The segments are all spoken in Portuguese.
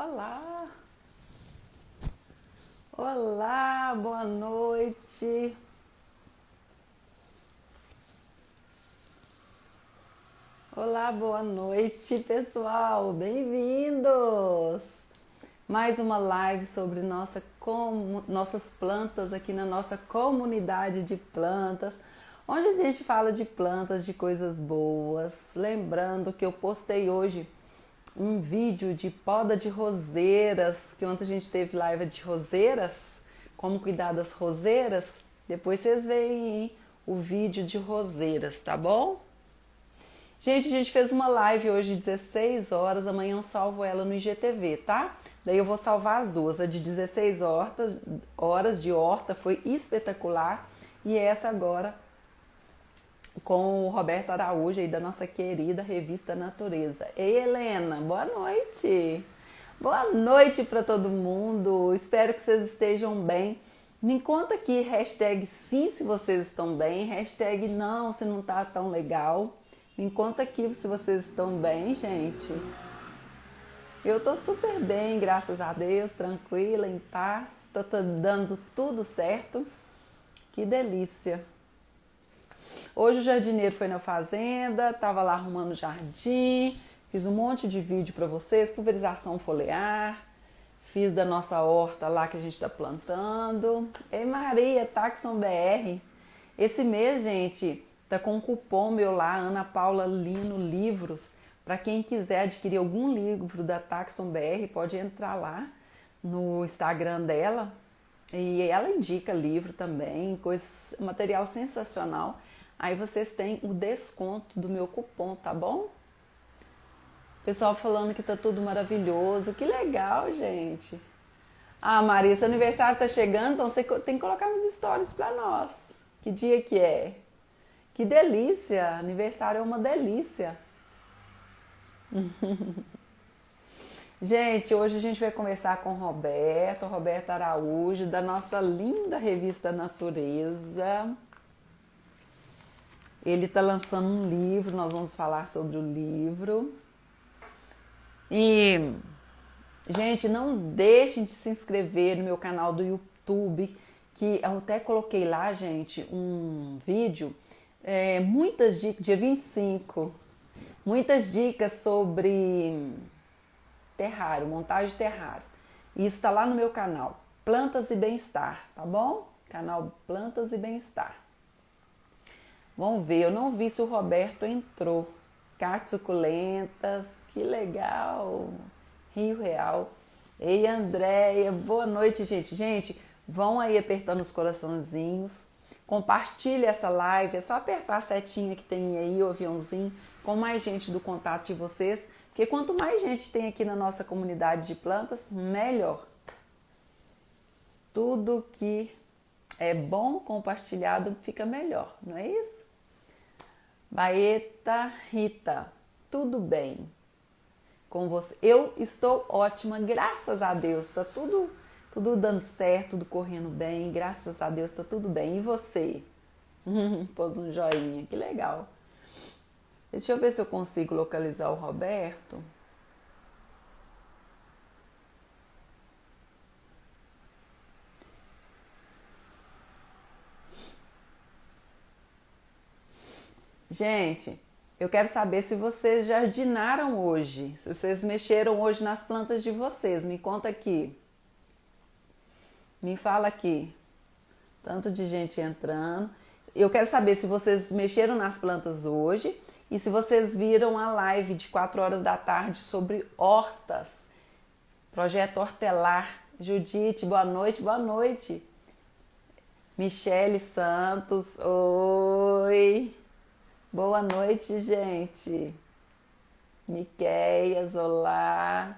Olá! Olá, boa noite! Olá, boa noite, pessoal! Bem-vindos! Mais uma live sobre nossas plantas aqui na nossa comunidade de plantas, onde a gente fala de plantas, de coisas boas. Lembrando que eu postei hoje um vídeo de poda de roseiras, que ontem a gente teve live de roseiras, como cuidar das roseiras. Depois vocês veem aí o vídeo de roseiras, tá bom? Gente, a gente fez uma live hoje 16 horas, amanhã eu salvo ela no IGTV, tá? Daí eu vou salvar as duas, a de 16 horas de horta foi espetacular e essa agora com o Roberto Araújo aí da nossa querida revista Natureza. Ei, Helena, boa noite! Boa noite para todo mundo, espero que vocês estejam bem. Me conta aqui, hashtag sim se vocês estão bem, hashtag não se não tá tão legal. Me conta aqui se vocês estão bem, gente. Eu tô super bem, graças a Deus, tranquila, em paz, tá dando tudo certo. Que delícia! Hoje o jardineiro foi na fazenda, tava lá arrumando o jardim, fiz um monte de vídeo para vocês, pulverização foliar, fiz da nossa horta lá que a gente tá plantando. Ei Maria, Taxon BR, esse mês, gente, tá com um cupom meu lá, Ana Paula Lino Livros, para quem quiser adquirir algum livro da Taxon BR, pode entrar lá no Instagram dela e ela indica livro também, material sensacional. Aí vocês têm o desconto do meu cupom, tá bom? Pessoal falando que tá tudo maravilhoso. Que legal, gente. Ah, Maria, seu aniversário tá chegando, então você tem que colocar nos stories pra nós. Que dia que é? Que delícia. Aniversário é uma delícia. Gente, hoje a gente vai conversar com Roberto Araújo, da nossa linda revista Natureza. Ele está lançando um livro, nós vamos falar sobre o livro. E, gente, não deixem de se inscrever no meu canal do YouTube, que eu até coloquei lá, gente, um vídeo, muitas dicas, dia 25, muitas dicas sobre terrário, montagem de terrário. Isso está lá no meu canal, Plantas e Bem-Estar, tá bom? Canal Plantas e Bem-Estar. Vamos ver, eu não vi se o Roberto entrou. Cactos suculentas, que legal. Rio Real. Ei, Andréia, boa noite, gente. Gente, vão aí apertando os coraçãozinhos. Compartilhe essa live, é só apertar a setinha que tem aí, o aviãozinho, com mais gente do contato de vocês. Porque quanto mais gente tem aqui na nossa comunidade de plantas, melhor. Tudo que é bom compartilhado fica melhor, não é isso? Baeta Rita, tudo bem com você? Eu estou ótima, graças a Deus, tá tudo dando certo, tudo correndo bem, graças a Deus tá tudo bem. E você? Pôs um joinha, que legal. Deixa eu ver se eu consigo localizar o Roberto. Gente, eu quero saber se vocês jardinaram hoje, se vocês mexeram hoje nas plantas de vocês. Me conta aqui. Me fala aqui. Tanto de gente entrando. Eu quero saber se vocês mexeram nas plantas hoje e se vocês viram a live de 4 horas da tarde sobre hortas. Projeto Hortelar. Judite, boa noite, boa noite. Michele Santos, oi. Boa noite, gente. Miqueias, olá.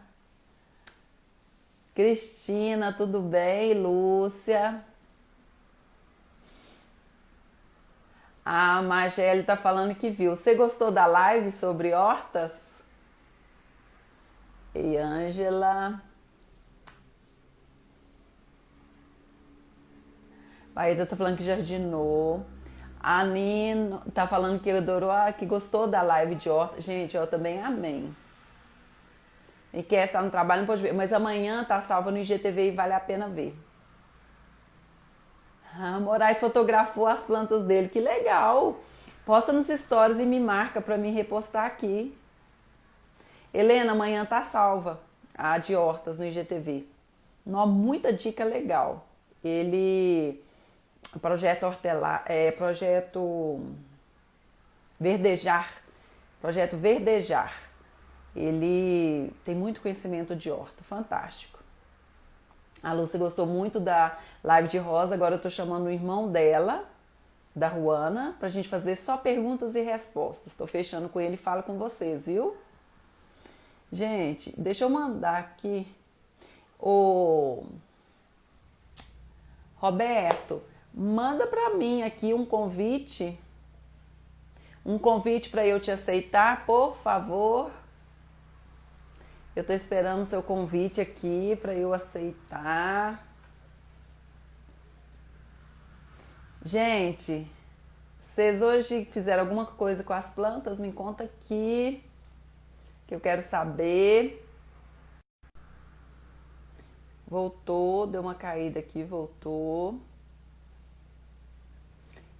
Cristina, tudo bem? Lúcia. A Magélia tá falando que viu. Você gostou da live sobre hortas? E Ângela. A Aida tá falando que jardinou. A Nino tá falando que adorou, que gostou da live de horta. Gente, eu também amei. e quer estar no trabalho, não pode ver. Mas amanhã tá salva no IGTV e vale a pena ver. Ah, Moraes fotografou as plantas dele, que legal! Posta nos stories e me marca pra mim repostar aqui. Helena, amanhã tá salva a de hortas no IGTV. Não, muita dica legal. Ele projeto hortelã, projeto Verdejar, projeto Verdejar. Ele tem muito conhecimento de horta, fantástico. A Lúcia gostou muito da live de rosa, agora eu tô chamando o irmão dela, da Ruana, pra gente fazer só perguntas e respostas. Tô fechando com ele e falo com vocês, viu? Gente, deixa eu mandar aqui o Roberto, manda pra mim aqui um convite para eu te aceitar, por favor. Eu tô esperando o seu convite aqui para eu aceitar. Gente, vocês hoje fizeram alguma coisa com as plantas? Me conta aqui, que eu quero saber. Voltou, deu uma caída aqui, voltou.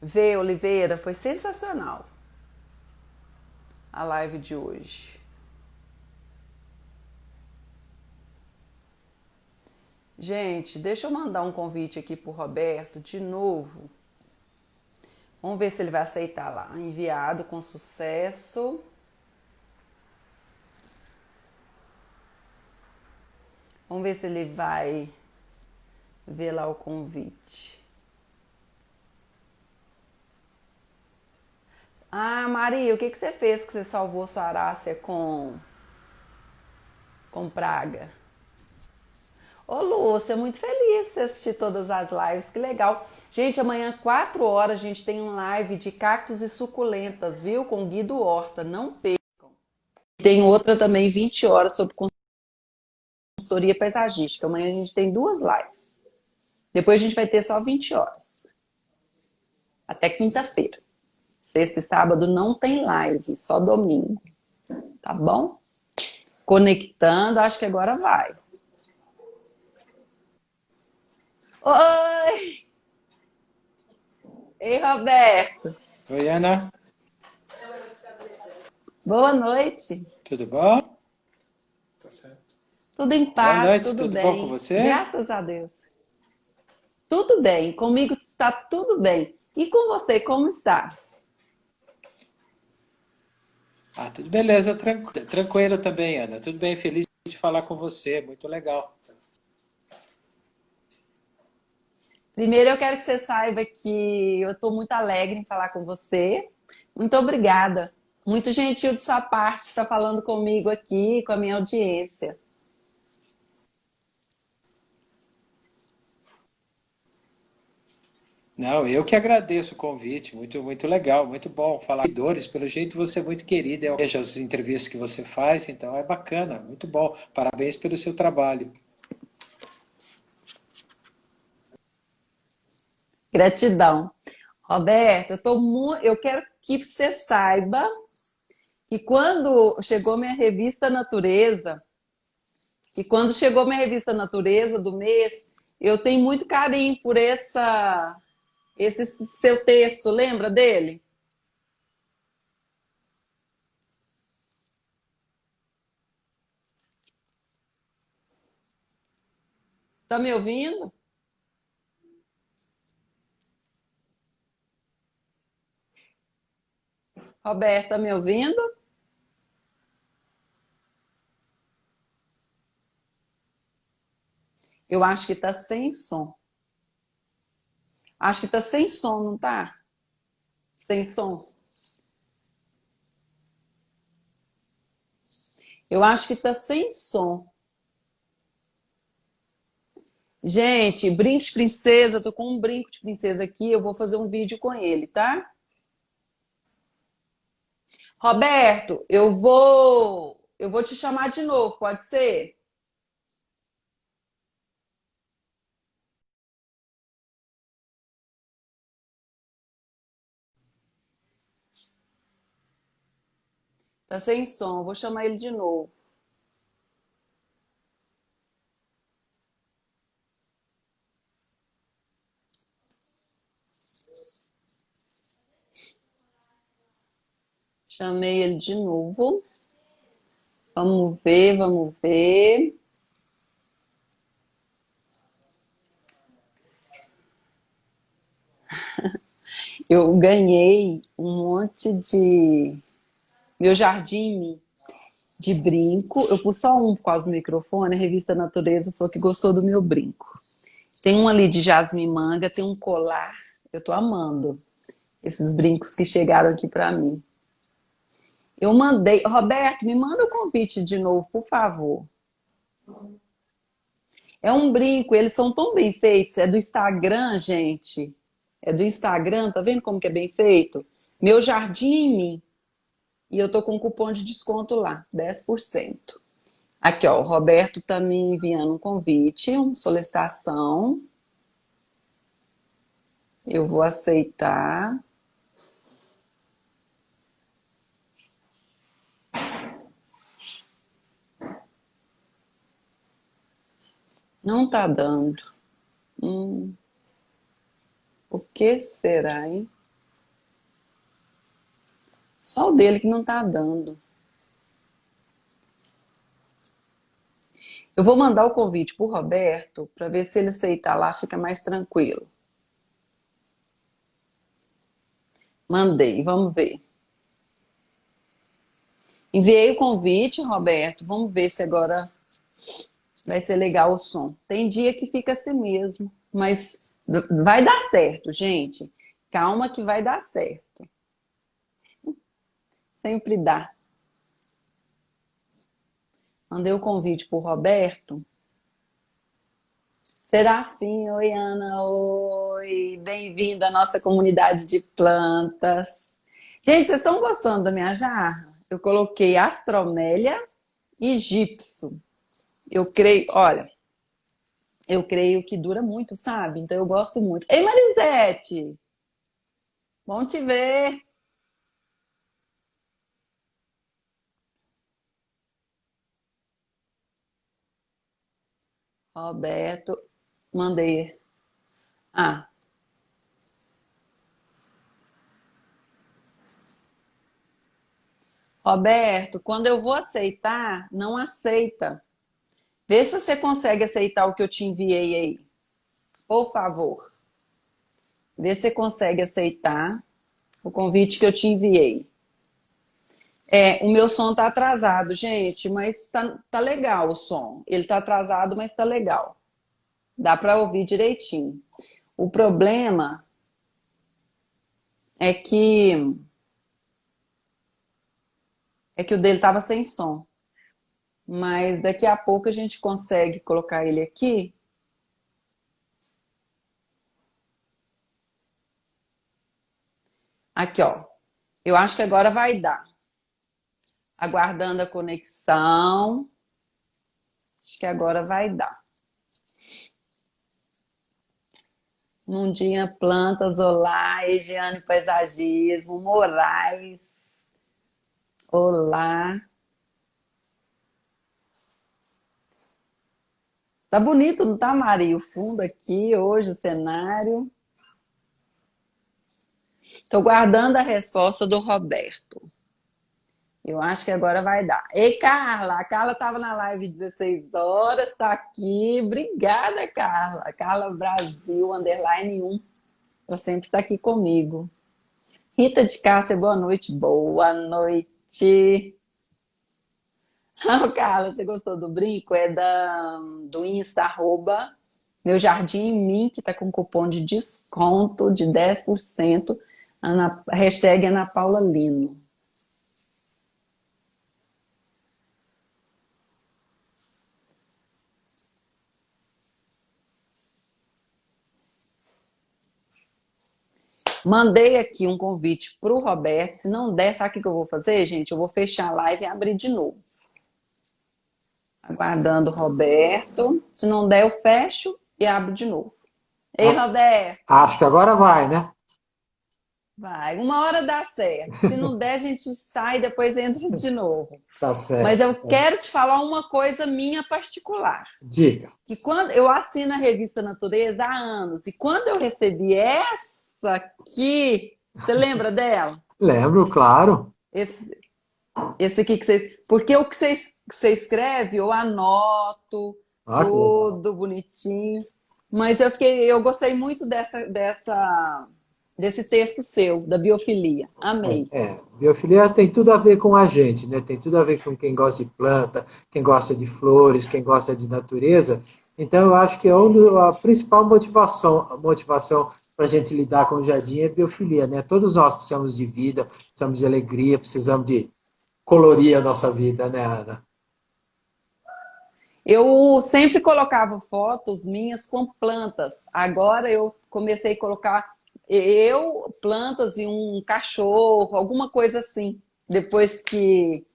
Vê, Oliveira, foi sensacional a live de hoje. Gente, deixa eu mandar um convite aqui pro Roberto de novo. Vamos ver se ele vai aceitar lá. Enviado com sucesso. Vamos ver se ele vai ver lá o convite. Ah, Maria, o que você fez que você salvou sua arácea com praga? Ô, Lúcia, muito feliz de você assistir todas as lives, que legal. Gente, amanhã, 4 horas, a gente tem um live de cactos e suculentas, viu? Com Guido Horta, não percam. Tem outra também, 20 horas, sobre consultoria paisagística. Amanhã a gente tem 2 lives. Depois a gente vai ter só 20 horas. Até quinta-feira. Sexta e sábado não tem live, só domingo. Tá bom? Conectando, acho que agora vai. Oi! Ei, Roberto. Oi, Ana. Boa noite. Tudo bom? Tá certo. Tudo em Boa paz, noite, tudo tudo bom com bem. você? Graças a Deus. Tudo bem. Comigo está tudo bem. E com você, como está? Ah, tudo beleza, tranquilo também, Ana. Tudo bem, feliz de falar com você, muito legal. Primeiro, eu quero que você saiba que eu estou muito alegre em falar com você. Muito obrigada. Muito gentil de sua parte estar falando comigo aqui, com a minha audiência. Não, eu que agradeço o convite, muito legal, muito bom falar com seguidores, pelo jeito você é muito querida, eu vejo as entrevistas que você faz, então é bacana, muito bom. Parabéns pelo seu trabalho. Gratidão. Roberto, eu quero que você saiba que quando chegou minha revista Natureza do mês, eu tenho muito carinho por esse seu texto, lembra dele? Tá me ouvindo? Roberto, tá me ouvindo? Eu acho que tá sem som. Acho que tá sem som, não tá? Sem som. Eu acho que tá sem som. Gente, brinco de princesa, eu tô com um brinco de princesa aqui, eu vou fazer um vídeo com ele, tá? Roberto, eu vou te chamar de novo, pode ser? Tá sem som, eu vou chamar ele de novo. Chamei ele de novo. Vamos ver, vamos ver. Eu ganhei um monte de meu jardim de brinco. Eu pus só um por causa do microfone. A revista Natureza falou que gostou do meu brinco. Tem um ali de jasmim manga, tem um colar. Eu tô amando esses brincos que chegaram aqui pra mim. Eu mandei. Roberto, me manda o convite de novo, por favor. É um brinco, eles são tão bem feitos. É do Instagram, gente. É do Instagram, tá vendo como que é bem feito? Meu Jardim. E eu tô com um cupom de desconto lá, 10%. Aqui, ó, o Roberto tá me enviando um convite, uma solicitação. Eu vou aceitar. Não tá dando. Hum, o que será, hein? Só o dele que não tá dando. Eu vou mandar o convite pro Roberto para ver se ele aceitar lá, fica mais tranquilo. Mandei, vamos ver. Enviei o convite, Roberto. Vamos ver se agora vai ser legal o som. Tem dia que fica assim mesmo, mas vai dar certo, gente. Calma que vai dar certo. Sempre dá. Mandei o convite pro Roberto. Serafim, oi Ana, oi. Bem-vindo à nossa comunidade de plantas. Gente, vocês estão gostando da minha jarra? Eu coloquei astromélia e gipso. Eu creio, olha, eu creio que dura muito, sabe? Então eu gosto muito. Ei, Marisete, bom te ver. Roberto, mandei. Ah, Roberto, quando eu vou aceitar, não aceita. Vê se você consegue aceitar o que eu te enviei aí. Por favor. Vê se você consegue aceitar o convite que eu te enviei. É, o meu som tá atrasado, gente, mas tá legal o som. Ele tá atrasado, mas tá legal. Dá para ouvir direitinho. O problema é que o dele tava sem som. Mas daqui a pouco a gente consegue colocar ele aqui. Aqui, ó. Eu acho que agora vai dar. Aguardando a conexão. Acho que agora vai dar. Mundinha Plantas, olá, Egiane Paisagismo, Moraes, olá. Tá bonito, não tá, Mari? O fundo aqui, hoje, o cenário. Tô guardando a resposta do Roberto. Eu acho que agora vai dar. Ei, Carla, a Carla tava na live 16 horas, tá aqui. Obrigada, Carla. Carla Brasil, underline 1. Ela sempre tá aqui comigo. Rita de Cássia, boa noite. Boa noite. Ah, Carla, você gostou do brinco? É do Insta, arroba Meu Jardim em Mim, que tá com cupom de desconto de 10%. Hashtag Ana Paula Lino. Mandei aqui um convite pro Roberto. Se não der, sabe o que eu vou fazer, gente? Eu vou fechar a live e abrir de novo. Aguardando o Roberto. Se não der, eu fecho e abro de novo. Ei, Roberto. Acho que agora vai, né? Vai. Uma hora dá certo. Se não der, a gente sai e depois entra de novo. Tá certo. Mas eu quero te falar uma coisa minha particular. Diga. Que quando eu assino a revista Natureza há anos, e quando eu recebi essa aqui, você lembra dela? Lembro, claro. Esse, esse aqui que você. Porque o que você escreve, eu anoto, Ah, que legal. tudo bonitinho. Mas eu gostei muito desse texto seu, da biofilia. Amei. Biofilia tem tudo a ver com a gente, né? Tem tudo a ver com quem gosta de planta, quem gosta de flores, quem gosta de natureza. Então, eu acho que a principal motivação para a gente lidar com o jardim é biofilia, né? Todos nós precisamos de vida, precisamos de alegria, precisamos de colorir a nossa vida, né, Ana? Eu sempre colocava fotos minhas com plantas. Agora eu comecei a colocar plantas e um cachorro, alguma coisa assim. Depois que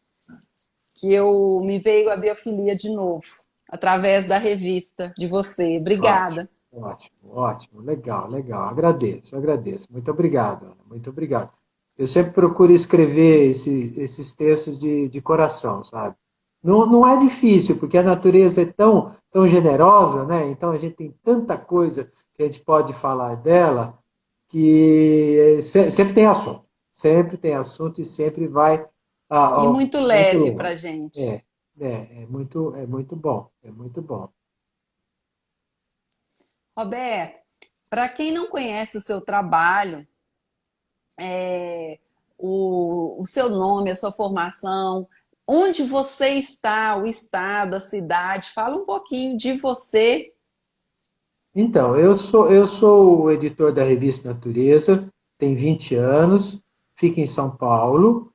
eu me veio a biofilia de novo, através da revista de você. Ótimo, Obrigada. ótimo, ótimo. Legal, legal. Agradeço, agradeço. Muito obrigado, Ana. Muito obrigado. Eu sempre procuro escrever esses textos de coração, sabe? Não, não é difícil, porque a natureza é tão generosa, né? Então a gente tem tanta coisa que a gente pode falar dela que sempre tem assunto. Sempre tem assunto e sempre vai E muito muito leve longe. para gente. É, é muito bom, é muito bom. Roberto, para quem não conhece o seu trabalho, o seu nome, a sua formação, onde você está, o estado, a cidade, fala um pouquinho de você. Então, eu sou o editor da revista Natureza, tem 20 anos, fica em São Paulo,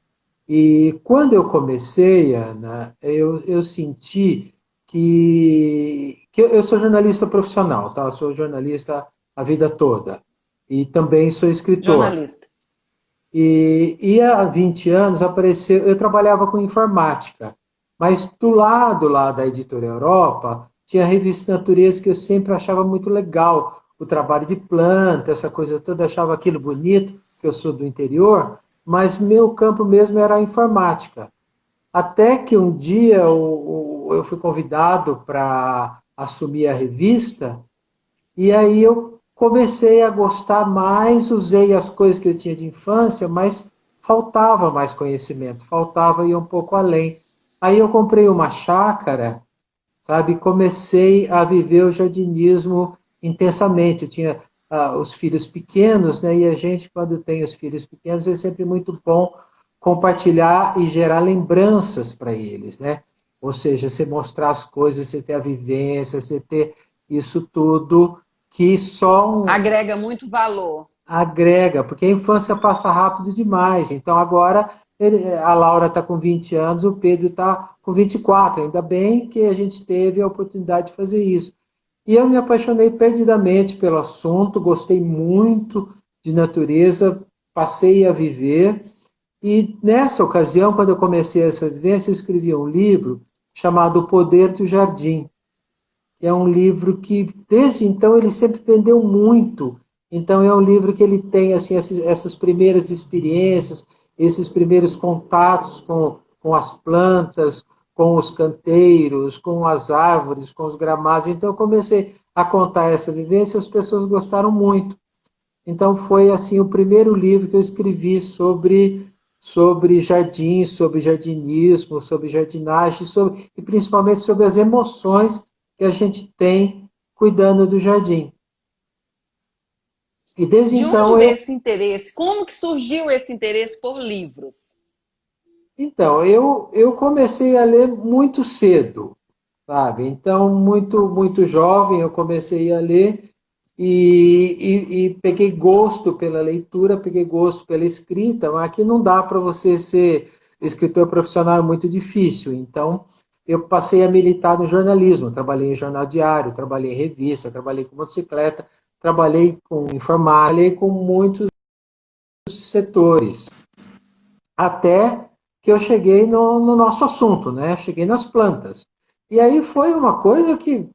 e quando eu comecei, Ana, eu senti que eu sou jornalista profissional, tá? Eu sou jornalista a vida toda, e também sou escritor. Jornalista. E há 20 anos apareceu, eu trabalhava com informática, mas do lado lá da Editora Europa, tinha a revista Natureza que eu sempre achava muito legal, o trabalho de planta, essa coisa toda, achava aquilo bonito, que eu sou do interior, mas meu campo mesmo era a informática. Até que um dia eu fui convidado para assumir a revista e aí eu comecei a gostar mais, usei as coisas que eu tinha de infância, mas faltava mais conhecimento, faltava ir um pouco além. Aí eu comprei uma chácara, sabe, e comecei a viver o jardinismo intensamente. Eu tinha os filhos pequenos, né, e a gente, quando tem os filhos pequenos, é sempre muito bom compartilhar e gerar lembranças para eles, né? Ou seja, você mostrar as coisas, você ter a vivência, você ter isso tudo que só Agrega muito valor. agrega, porque a infância passa rápido demais. Então agora a Laura está com 20 anos, o Pedro está com 24. Ainda bem que a gente teve a oportunidade de fazer isso. E eu me apaixonei perdidamente pelo assunto, gostei muito de natureza, passei a viver. E nessa ocasião, quando eu comecei essa vivência, eu escrevi um livro chamado O Poder do Jardim. É um livro que, desde então, ele sempre vendeu muito. Então, é um livro que ele tem assim, essas primeiras experiências, esses primeiros contatos com as plantas, com os canteiros, com as árvores, com os gramados. Então, eu comecei a contar essa vivência e as pessoas gostaram muito. Então, foi assim o primeiro livro que eu escrevi sobre jardins, sobre jardinismo, sobre jardinagem, e principalmente sobre as emoções que a gente tem cuidando do jardim. E desde De onde então veio esse interesse? Como que surgiu esse interesse por livros? eu comecei a ler muito cedo, sabe? Então, muito jovem, eu comecei a ler e peguei gosto pela leitura, peguei gosto pela escrita, mas aqui não dá para você ser escritor profissional, é muito difícil. Então, eu passei a militar no jornalismo, trabalhei em jornal diário, trabalhei em revista, trabalhei com motocicleta, trabalhei com informática, trabalhei com muitos setores, até que eu cheguei no nosso assunto, né? Cheguei nas plantas. E aí foi uma coisa que,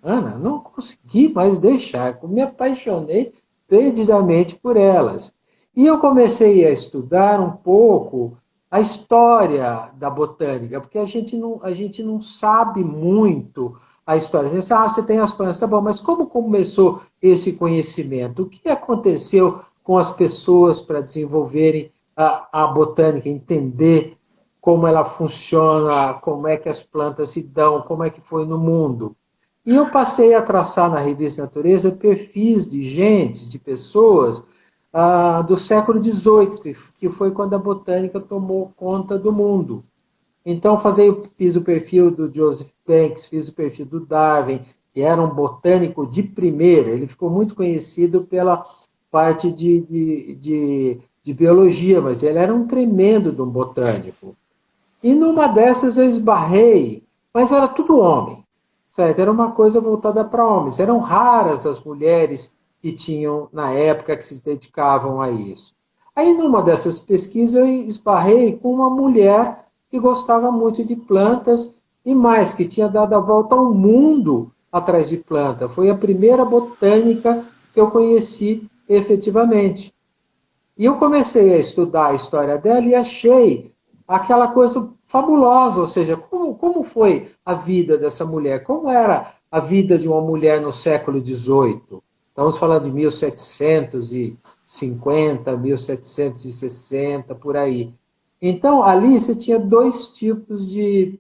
Ana, não consegui mais deixar. Eu me apaixonei perdidamente por elas. E eu comecei a estudar um pouco a história da botânica, porque a gente não sabe muito a história. Você sabe, você tem as plantas, tá bom, mas como começou esse conhecimento? O que aconteceu com as pessoas para desenvolverem a botânica, entender como ela funciona, como é que as plantas se dão, como é que foi no mundo. E eu passei a traçar na revista Natureza perfis de gente, de pessoas do século XVIII, que foi quando a botânica tomou conta do mundo. Então, fiz o perfil do Joseph Banks, fiz o perfil do Darwin, que era um botânico de primeira. Ele ficou muito conhecido pela parte de biologia, mas ele era um tremendo de um botânico. E numa dessas eu esbarrei, mas era tudo homem, certo? Era uma coisa voltada para homens. Eram raras as mulheres que tinham, na época, que se dedicavam a isso. Aí, numa dessas pesquisas, eu esbarrei com uma mulher que gostava muito de plantas e mais, que tinha dado a volta ao mundo atrás de planta. Foi a primeira botânica que eu conheci efetivamente. E eu comecei a estudar a história dela e achei aquela coisa fabulosa, ou seja, como foi a vida dessa mulher? Como era a vida de uma mulher no século XVIII? Estamos falando de 1750, 1760, por aí. Então, ali você tinha dois tipos de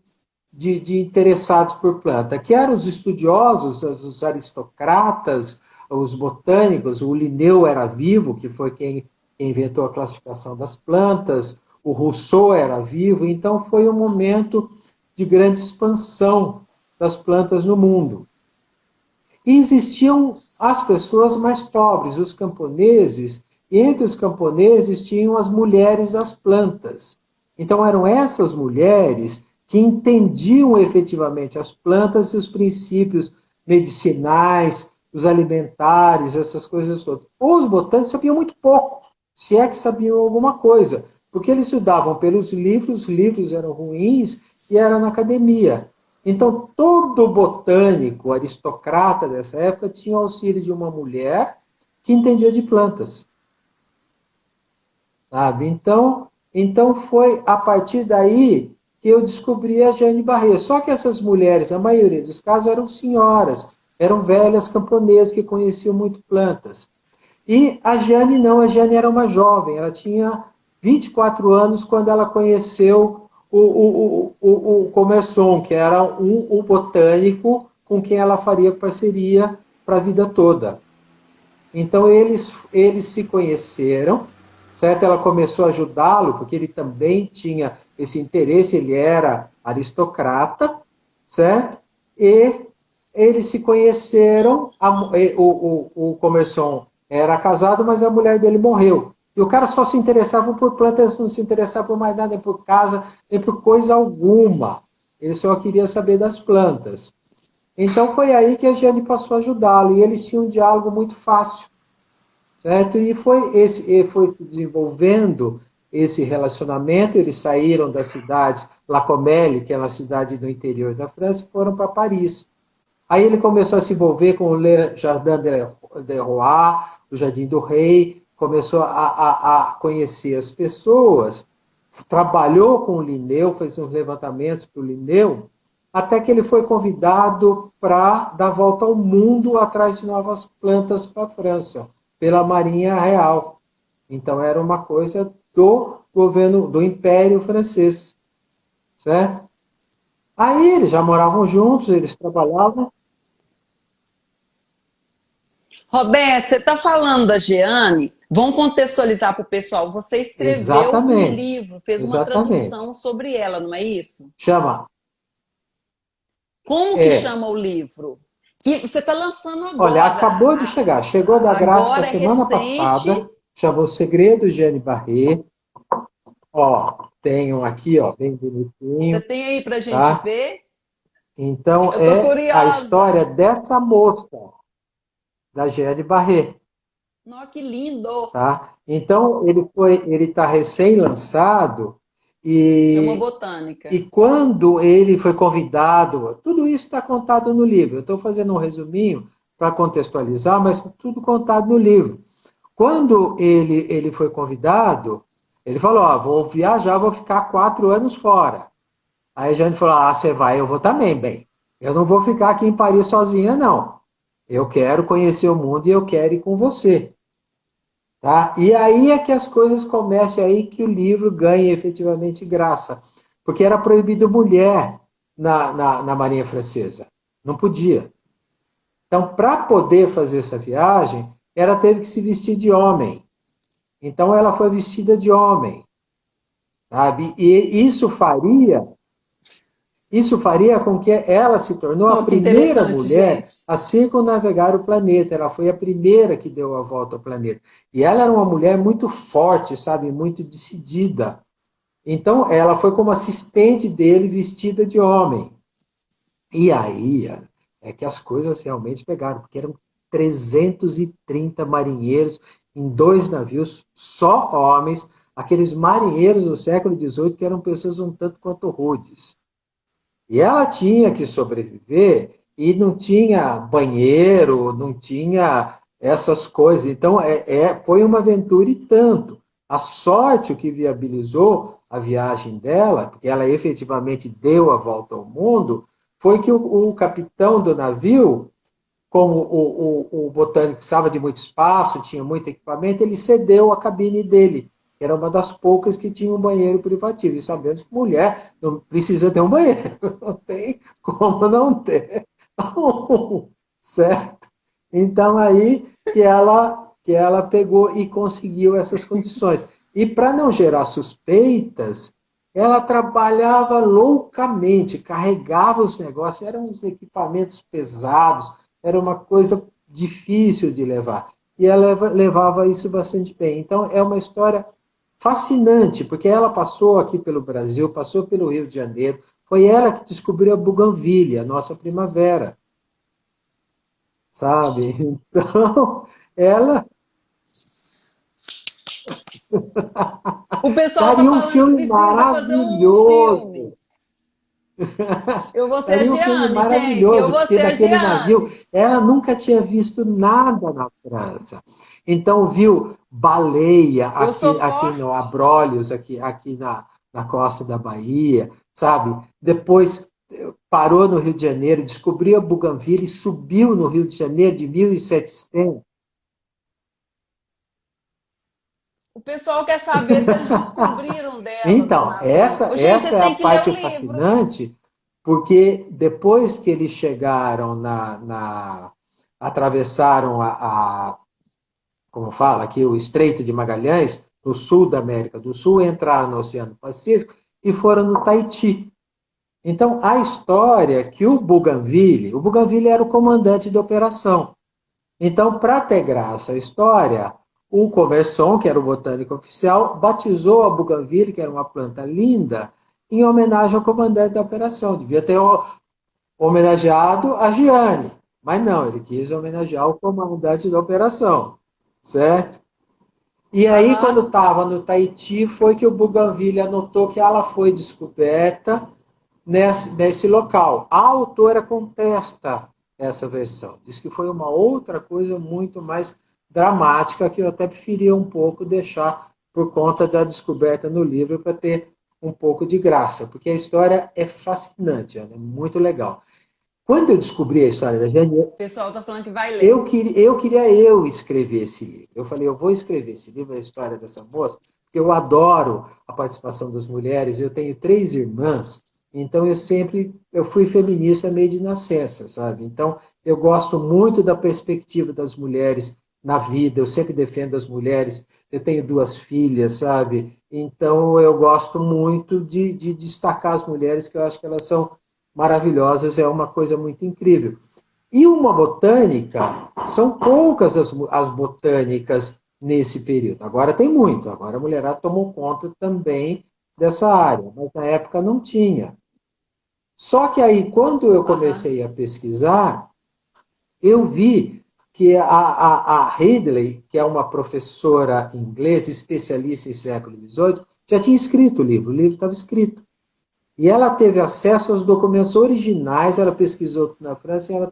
interessados por planta, que eram os estudiosos, os aristocratas, os botânicos. O Linneu era vivo, que foi quem inventou a classificação das plantas, o Rousseau era vivo, então foi um momento de grande expansão das plantas no mundo. E existiam as pessoas mais pobres, os camponeses, e entre os camponeses tinham as mulheres das plantas. Então eram essas mulheres que entendiam efetivamente as plantas e os princípios medicinais, os alimentares, essas coisas todas. Os botânicos sabiam muito pouco, se é que sabiam alguma coisa, porque eles estudavam pelos livros, os livros eram ruins e era na academia. Então, todo botânico, aristocrata dessa época, tinha o auxílio de uma mulher que entendia de plantas. Sabe? Então, foi a partir daí que eu descobri a Jeanne Barré. Só que essas mulheres, a maioria dos casos, eram senhoras, eram velhas camponesas que conheciam muito plantas. E a Jeanne não, a Jeanne era uma jovem, ela tinha 24 anos quando ela conheceu o Commerson, que era o botânico com quem ela faria parceria para a vida toda. Então eles se conheceram, certo? Ela começou a ajudá-lo, porque ele também tinha esse interesse, ele era aristocrata, certo? E eles se conheceram, o Commerson era casado, mas a mulher dele morreu. E o cara só se interessava por plantas, não se interessava por mais nada, nem por casa, nem por coisa alguma. Ele só queria saber das plantas. Então foi aí que a Jeanne passou a ajudá-lo, e eles tinham um diálogo muito fácil. Certo? E foi desenvolvendo esse relacionamento, eles saíram da cidade, La Comelle, que é uma cidade do interior da França, e foram para Paris. Aí ele começou a se envolver com o Jardin de Roi, o Jardim do Rei, começou a conhecer as pessoas, trabalhou com o Linneu, fez uns levantamentos para o Linneu, até que ele foi convidado para dar volta ao mundo atrás de novas plantas para a França, pela Marinha Real. Então era uma coisa do governo, do Império Francês. Certo? Aí eles já moravam juntos, eles trabalhavam. Roberto, você está falando da Jeanne? Vamos contextualizar para o pessoal. Você escreveu um livro, fez uma tradução sobre ela, não é isso? Chama. Como que chama o livro? Que você está lançando agora. Olha, acabou de chegar. Chegou da gráfica semana passada. Chamou O Segredo de Jeanne Barré. Ó, tenho aqui, ó, bem bonitinho. Você tem aí para a gente ver? Então, a história dessa moça, da Jeanne Barré. Nossa, que lindo! Tá? Então, ele está recém-lançado. É uma botânica. E quando ele foi convidado, tudo isso está contado no livro. Eu estou fazendo um resuminho para contextualizar, mas tudo contado no livro. Quando ele foi convidado, ele falou, ó, vou viajar, vou ficar 4 anos fora. Aí a gente falou, você vai, eu vou também, bem. Eu não vou ficar aqui em Paris sozinha, não. Eu quero conhecer o mundo e eu quero ir com você. Tá? E aí é que as coisas começam, aí que o livro ganha efetivamente graça. Porque era proibido mulher na Marinha Francesa. Não podia. Então, para poder fazer essa viagem, ela teve que se vestir de homem. Então, ela foi vestida de homem. Sabe? E isso faria com que ela se tornou a Oh, que primeira interessante, mulher gente. a circunnavegar o planeta. Ela foi a primeira que deu a volta ao planeta. E ela era uma mulher muito forte, sabe, muito decidida. Então, ela foi como assistente dele, vestida de homem. E aí é que as coisas realmente pegaram, porque eram 330 marinheiros em 2 navios, só homens, aqueles marinheiros do século XVIII que eram pessoas um tanto quanto rudes. E ela tinha que sobreviver e não tinha banheiro, não tinha essas coisas. Então, foi uma aventura e tanto. A sorte o que viabilizou a viagem dela, porque ela efetivamente deu a volta ao mundo, foi que o capitão do navio, como o botânico precisava de muito espaço, tinha muito equipamento, ele cedeu a cabine dele. Era uma das poucas que tinha um banheiro privativo. E sabemos que mulher não precisa ter um banheiro. Não tem como não ter. Certo? Então, aí que ela pegou e conseguiu essas condições. E para não gerar suspeitas, ela trabalhava loucamente, carregava os negócios, eram uns equipamentos pesados, era uma coisa difícil de levar. E ela levava isso bastante bem. Então, é uma história fascinante, porque ela passou aqui pelo Brasil, passou pelo Rio de Janeiro, foi ela que descobriu a buganvília, a nossa primavera, sabe? Então, ela O pessoal tá daria um falando que filme precisa fazer um filme. maravilhoso. Eu vou ser a Daria um filme Jeane, gente. Eu maravilhoso, vou porque ser a naquele navio Jeane. ela nunca tinha visto nada na França. Então viu baleia Eu sou aqui no forte. Abrolhos, aqui na costa da Bahia, sabe? Depois parou no Rio de Janeiro, descobriu a Bougainville e subiu no Rio de Janeiro de 1700. O pessoal quer saber se eles descobriram dela no Então, navio. essa, Ô, gente, essa vocês é a têm que ler o parte livro. fascinante, porque depois que eles chegaram atravessaram como fala aqui, o Estreito de Magalhães, no sul da América do Sul, entraram no Oceano Pacífico e foram no Tahiti. Então, a história é que o Bougainville era o comandante da operação. Então, para ter graça a história, o Commerson, que era o botânico oficial, batizou a Bougainville, que era uma planta linda, em homenagem ao comandante da operação. Devia ter homenageado a Giane, mas não, ele quis homenagear o comandante da operação, certo? E aí, Aham. quando estava no Tahiti, foi que o Bougainville anotou que ela foi descoberta nesse local. A autora contesta essa versão. Diz que foi uma outra coisa muito mais dramática, que eu até preferia um pouco deixar por conta da descoberta no livro, para ter um pouco de graça, porque a história é fascinante, é muito legal. Quando eu descobri a história da Jane, O pessoal tá falando que vai ler. eu queria escrever esse livro. Eu falei, eu vou escrever esse livro, a história dessa moça, porque eu adoro a participação das mulheres. Eu tenho 3 irmãs, então eu fui feminista meio de nascença, sabe? Então eu gosto muito da perspectiva das mulheres na vida. Eu sempre defendo as mulheres. Eu tenho 2 filhas, sabe? Então eu gosto muito de destacar as mulheres, que eu acho que elas são maravilhosas. É uma coisa muito incrível. E uma botânica, são poucas as botânicas nesse período. Agora tem muito, agora a mulherada tomou conta também dessa área, mas na época não tinha. Só que aí, quando eu Aham. comecei a pesquisar, eu vi que a Ridley, que é uma professora inglesa, especialista em século XVIII, já tinha escrito o livro estava escrito. E ela teve acesso aos documentos originais, ela pesquisou na França e ela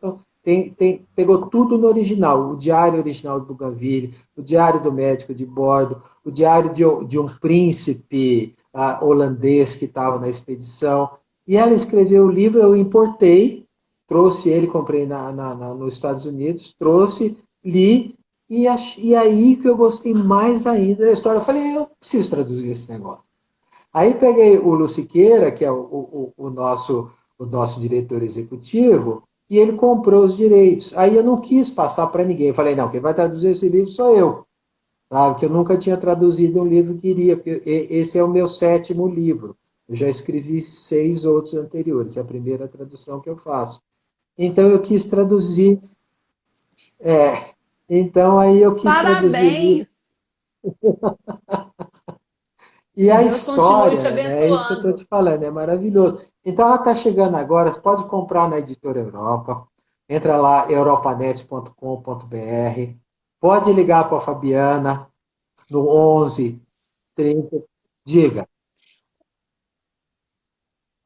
pegou tudo no original. O diário original do Bougainville, o diário do médico de bordo, o diário de um príncipe holandês que estava na expedição. E ela escreveu o livro, eu importei, trouxe ele, comprei nos Estados Unidos, trouxe, li, E aí que eu gostei mais ainda da história. Eu falei, eu preciso traduzir esse negócio. Aí peguei o Luciqueira, que é o nosso diretor executivo, e ele comprou os direitos. Aí eu não quis passar para ninguém. Eu falei, não, quem vai traduzir esse livro sou eu. Sabe? Que eu nunca tinha traduzido um livro que iria, porque esse é o meu 7º livro. Eu já escrevi 6 outros anteriores. É a primeira tradução que eu faço. Então eu quis traduzir. É, então aí eu quis traduzir o livro. Parabéns! E Que a Deus continue te história, né, é isso que eu estou abençoando. te falando, é maravilhoso. Então ela está chegando agora, você pode comprar na Editora Europa, entra lá, europanet.com.br, pode ligar para a Fabiana no 11 30, diga.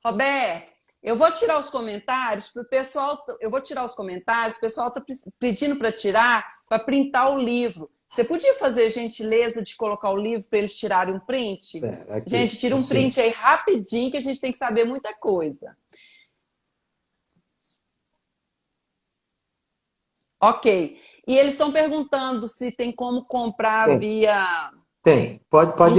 Roberto, eu vou tirar os comentários para o pessoal. Eu vou tirar os comentários, o pessoal está pedindo para tirar, para printar o livro. Você podia fazer a gentileza de colocar o livro para eles tirarem um print? Pera, aqui, Gente, tira um assim, print aí rapidinho que a gente tem que saber muita coisa. Ok. E eles estão perguntando se tem como comprar tem, via tem. Pode entrar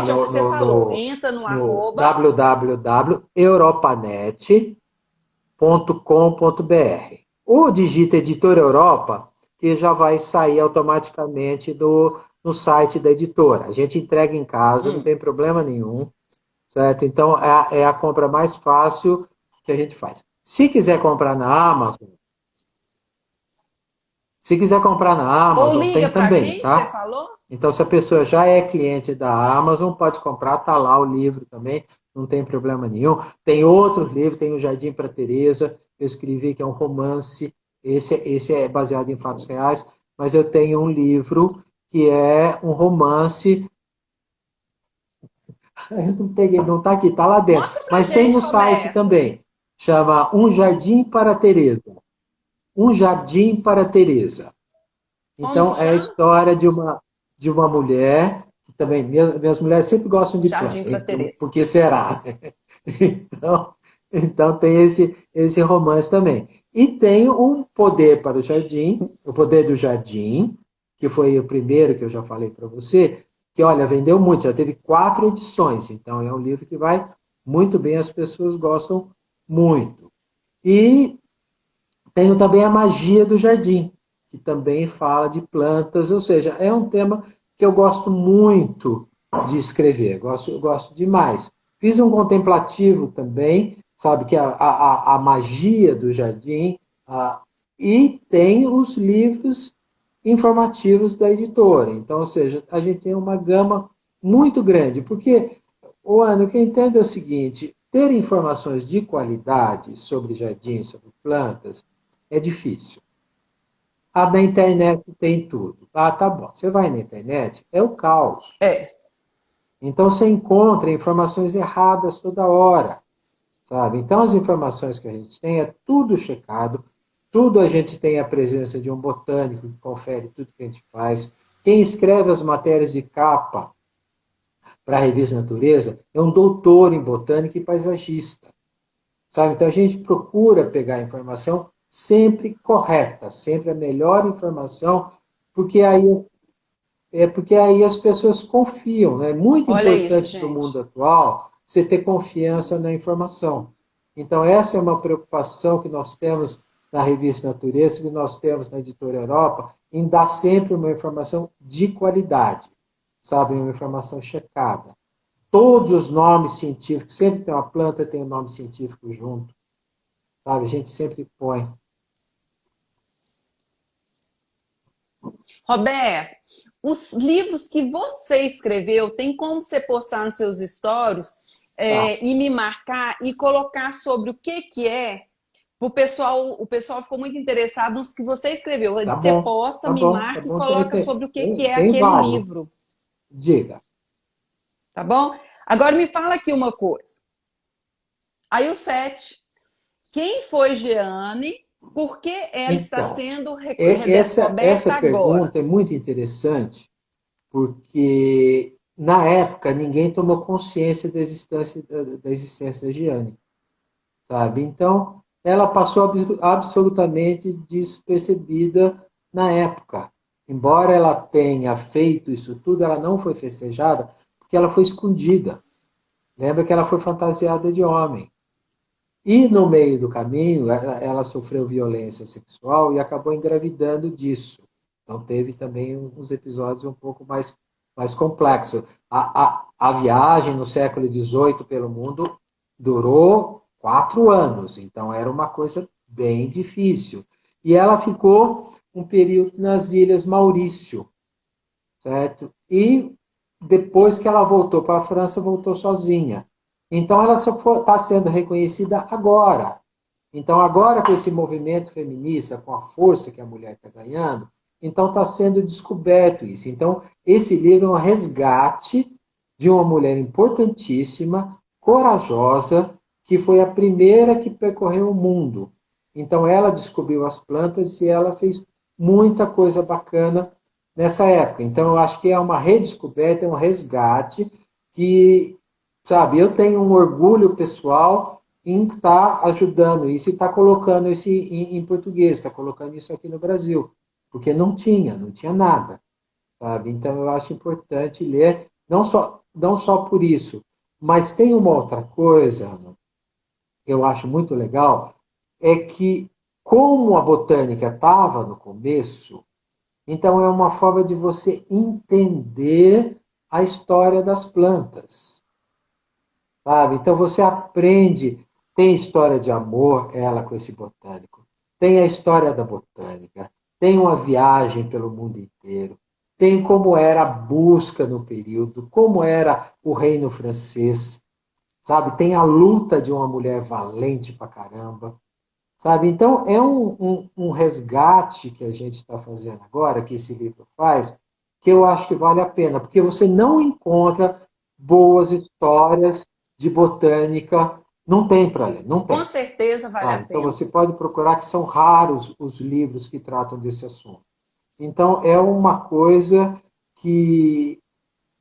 internet, é o que você falou. Entra no no arroba. www.europanet.com.br. O digita Editora Europa, que já vai sair automaticamente no site da editora. A gente entrega em casa, não Hum. tem problema nenhum, certo? Então, é a compra mais fácil que a gente faz. Se quiser comprar na Amazon, se quiser comprar na Ou Amazon, liga tem para também, quem você tá? falou? Então, se a pessoa já é cliente da Amazon, pode comprar, tá lá o livro também, não tem problema nenhum. Tem outros livros, tem o Jardim para Teresa, eu escrevi que é um romance, esse é baseado em fatos reais, mas eu tenho um livro que é um romance, eu não peguei, não está aqui, está lá dentro, Mostra pra mas tem gente, no site Roberto. também, chama Um Jardim para Teresa. Um Jardim para Teresa. Como que Então, é a chama? história de uma mulher, que também, minhas mulheres sempre gostam de Jardim planta, para então, Teresa. por que será? Então, então tem esse romance também. E tem um Poder para o Jardim, o Poder do Jardim, que foi o primeiro que eu já falei para você, que, olha, vendeu muito, já teve 4 edições, então é um livro que vai muito bem, as pessoas gostam muito. E tenho também a magia do jardim, que também fala de plantas, ou seja, é um tema que eu gosto muito de escrever, gosto demais. Fiz um contemplativo também, sabe, que é a magia do jardim, e tem os livros informativos da editora. Então, ou seja, a gente tem uma gama muito grande, porque, o Ano, o que eu entendo é o seguinte, ter informações de qualidade sobre jardins, sobre plantas, é difícil. Ah, na internet tem tudo. Ah, tá bom. Você vai na internet, é o caos. É. Então você encontra informações erradas toda hora, sabe? Então as informações que a gente tem é tudo checado, tudo a gente tem a presença de um botânico que confere tudo que a gente faz. Quem escreve as matérias de capa para a revista Natureza é um doutor em botânica e paisagista. Sabe? Então a gente procura pegar a informação sempre correta, sempre a melhor informação, porque aí porque aí as pessoas confiam, né? É muito Olha isso, importante para o mundo gente. atual você ter confiança na informação. Então essa é uma preocupação que nós temos na revista Natureza, que nós temos na Editora Europa, em dar sempre uma informação de qualidade, sabe? Uma informação checada. Todos os nomes científicos, sempre tem uma planta, tem um nome científico junto. Sabe? A gente sempre põe. Roberto, os livros que você escreveu, tem como você postar nos seus stories Tá, e me marcar e colocar sobre o que é? O pessoal ficou muito interessado nos que você escreveu. tá Você bom, posta, tá me bom, tá marca e bom. coloca sobre o que é Tem aquele vários. livro, Diga. tá bom? Agora me fala aqui uma coisa. Aí o 7. Quem foi Jeane? Por que ela está Então, sendo essa redescoberta agora? pergunta é muito interessante, porque na época ninguém tomou consciência da existência da Giane, sabe? Então, ela passou absolutamente despercebida na época. embora ela tenha feito isso tudo, ela não foi festejada porque ela foi escondida. Lembra que ela foi fantasiada de homem. E no meio do caminho, ela sofreu violência sexual e acabou engravidando disso. Então teve também uns episódios um pouco mais complexos. A viagem no século XVIII pelo mundo durou 4 anos, então era uma coisa bem difícil. E ela ficou um período nas Ilhas Maurício, certo? E depois que ela voltou para a França, voltou sozinha. Então ela só está sendo reconhecida agora. Então agora com esse movimento feminista, com a força que a mulher está ganhando, então está sendo descoberto isso. Então esse livro é um resgate de uma mulher importantíssima, corajosa, que foi a primeira que percorreu o mundo. Então ela descobriu as plantas e ela fez muita coisa bacana nessa época. Então eu acho que é uma redescoberta, é um resgate que, sabe, eu tenho um orgulho pessoal em estar ajudando isso e estar colocando isso em português, estar colocando isso aqui no Brasil, porque não tinha nada, sabe? Então eu acho importante ler, não só por isso, mas tem uma outra coisa, Ana, que eu acho muito legal, é que como a botânica estava no começo, então é uma forma de você entender a história das plantas, sabe? Então você aprende, tem história de amor, ela com esse botânico, tem a história da botânica, tem uma viagem pelo mundo inteiro, tem como era a busca no período, como era o reino francês, sabe? Tem a luta de uma mulher valente pra caramba, sabe? Então é um resgate que a gente está fazendo agora, que esse livro faz, que eu acho que vale a pena, porque você não encontra boas histórias de botânica, não tem para ler, não Com tem. certeza vale a Sabe? Então pena. você pode procurar que são raros os livros que tratam desse assunto. Então é uma coisa que,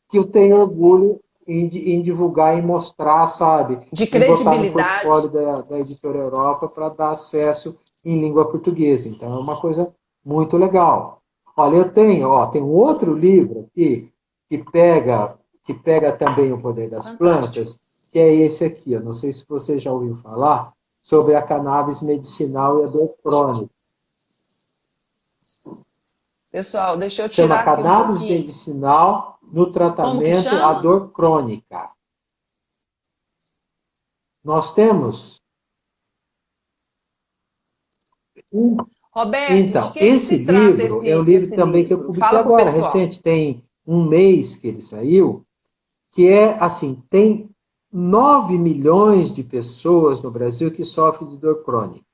que eu tenho orgulho em divulgar e mostrar, sabe? De Em botar no credibilidade. portfólio da Editora Europa para dar acesso em língua portuguesa. Então é uma coisa muito legal. Olha, tem um outro livro aqui que pega, que pega também o poder das Fantástico. plantas, que é esse aqui. Eu não sei se você já ouviu falar sobre a cannabis medicinal e a dor crônica. Pessoal, deixa eu Chama tirar aqui um cannabis pouquinho. medicinal no Como que tratamento à chama? dor crônica. Nós temos um. Roberto, de Então, que esse se trata livro é um livro esse também que eu livro? publiquei Fala pro agora, pessoal. recente, tem um mês que ele saiu, que é assim, tem 9 milhões de pessoas no Brasil que sofrem de dor crônica.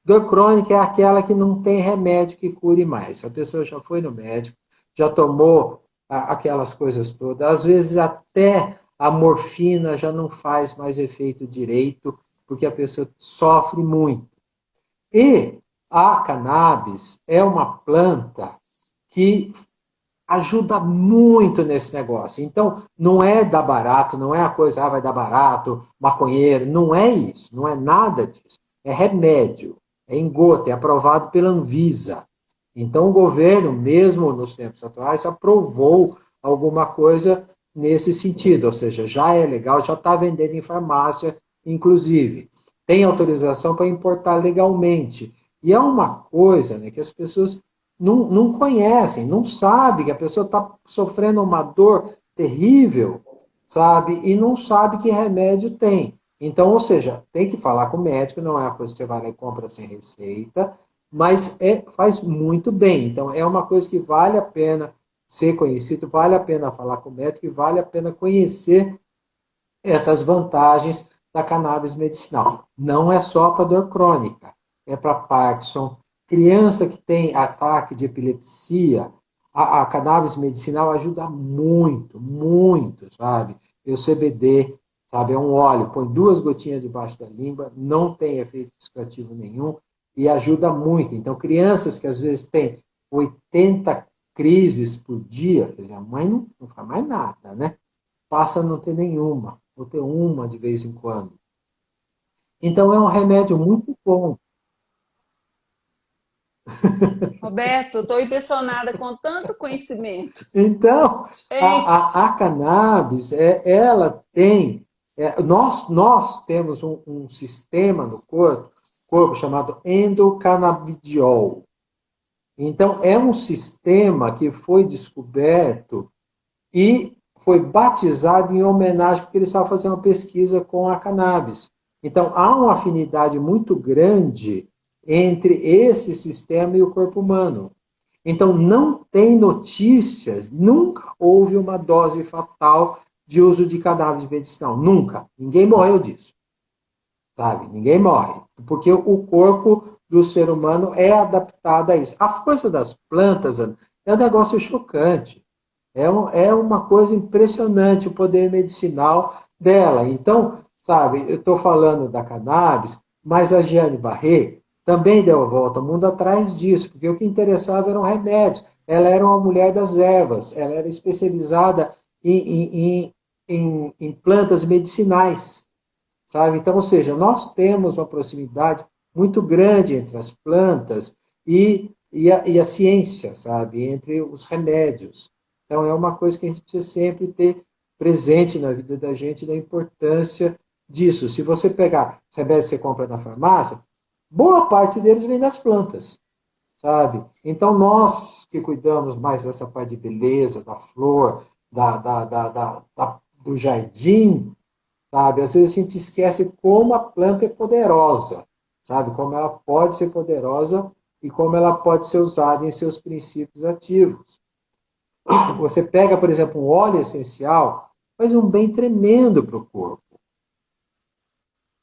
Dor crônica é aquela que não tem remédio que cure mais. A pessoa já foi no médico, já tomou aquelas coisas todas. Às vezes até a morfina já não faz mais efeito direito, porque a pessoa sofre muito. E a cannabis é uma planta que ajuda muito nesse negócio. Então, não é dar barato, não é a coisa, vai dar barato, maconheiro, não é isso, não é nada disso. É remédio, é em gota, é aprovado pela Anvisa. Então, o governo, mesmo nos tempos atuais, aprovou alguma coisa nesse sentido, ou seja, já é legal, já está vendendo em farmácia, inclusive. Tem autorização para importar legalmente. E é uma coisa, né, que as pessoas não conhecem, não sabem que a pessoa está sofrendo uma dor terrível, sabe? E não sabe que remédio tem. Então, ou seja, tem que falar com o médico, não é uma coisa que você vai lá e compra sem receita, mas faz muito bem. Então, é uma coisa que vale a pena ser conhecido, vale a pena falar com o médico e vale a pena conhecer essas vantagens da cannabis medicinal. Não é só para dor crônica, é para Parkinson, criança que tem ataque de epilepsia, a cannabis medicinal ajuda muito, muito, sabe? E o CBD, sabe, é um óleo, põe 2 gotinhas debaixo da língua, não tem efeito psicoativo nenhum e ajuda muito. Então, crianças que às vezes têm 80 crises por dia, quer dizer, a mãe não faz mais nada, né? Passa a não ter nenhuma, ou ter uma de vez em quando. Então é um remédio muito bom. Roberto, estou impressionada com tanto conhecimento. Então, Gente, a cannabis, ela tem. Nós temos um sistema no corpo chamado endocannabidiol. Então, é um sistema que foi descoberto e foi batizado em homenagem, porque ele estava fazendo uma pesquisa com a cannabis. Então, há uma afinidade muito grande entre esse sistema e o corpo humano. Então, não tem notícias, nunca houve uma dose fatal de uso de cannabis medicinal. Nunca. Ninguém morreu disso. Sabe? Ninguém morre. Porque o corpo do ser humano é adaptado a isso. A força das plantas é um negócio chocante. É uma coisa impressionante o poder medicinal dela. Então, sabe, eu estou falando da cannabis, mas a Jeanne Barré também deu a volta ao mundo atrás disso, porque o que interessava eram remédios. Ela era uma mulher das ervas, ela era especializada em plantas medicinais, sabe? Então, ou seja, nós temos uma proximidade muito grande entre as plantas e a ciência, sabe? Entre os remédios. Então, é uma coisa que a gente precisa sempre ter presente na vida da gente, da importância disso. Se você pegar os remédios que você compra na farmácia, boa parte deles vem das plantas, sabe? Então, nós que cuidamos mais dessa parte de beleza, da flor, do jardim, sabe? Às vezes a gente esquece como a planta é poderosa, sabe? Como ela pode ser poderosa e como ela pode ser usada em seus princípios ativos. Você pega, por exemplo, um óleo essencial, faz um bem tremendo para o corpo,